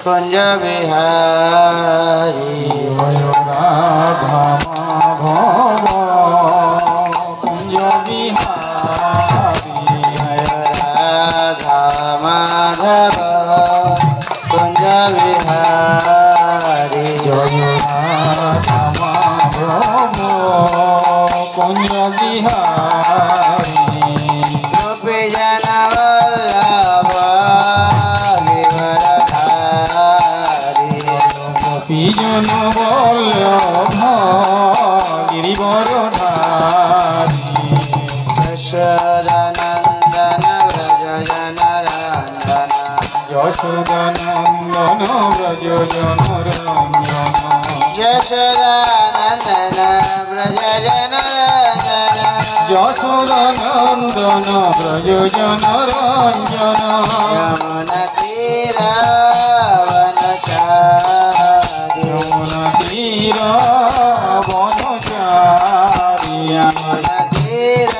कुंज बिहारी राधा माधव कुंज बिहारी राधा माधव कुंज बिहारी राधा माधव कुंज बिहारी गोपी जन वल्लभ गिरिवरधारी गोपीजन वल्लभ गिरिवरधारी यशोदानन्दन व्रज जनरञ्जन यशोदानन्दन व्रज जनरञ्जन यशोदानन्दन व्रज जनरञ्जन यशोदानन्दन व्रज जनरञ्जन यमुना तीर वनचारि यमुना तीर वनचारि यमुना तीर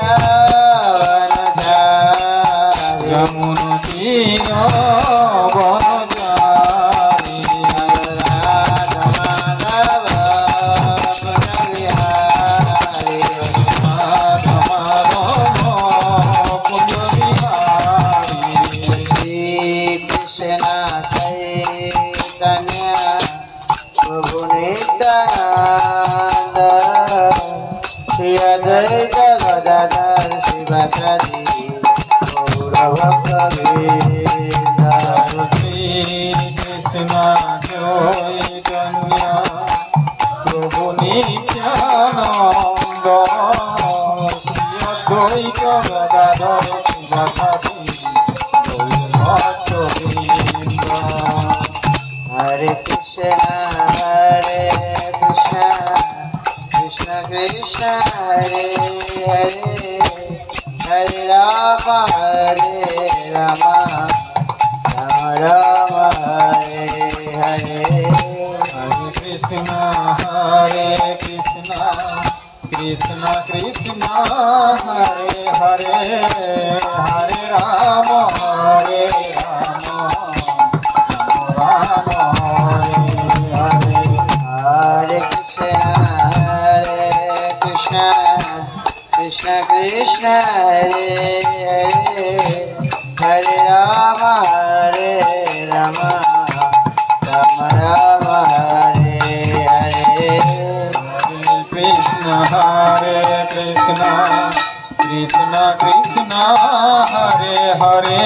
यमुना तीर वनचारि गदाधर शिवकरी गौरव कबीरा श्री कृष्ण चैतन्य प्रभु नित्यानंद श्री अद्वैत गदाधर शिवकरी गौरव कबीरा हरे कृष्ण कृष्ण कृष्ण हरे हरे हरे राम राम राम हरे हरे हरे कृष्ण कृष्ण कृष्ण हरे हरे हरे राम राम हरे हरे हरे कृष्ण कृष्ण कृष्ण हरे हरे हरे राम राम राम हरे हरे कृष्ण कृष्ण कृष्ण कृष्ण हरे हरे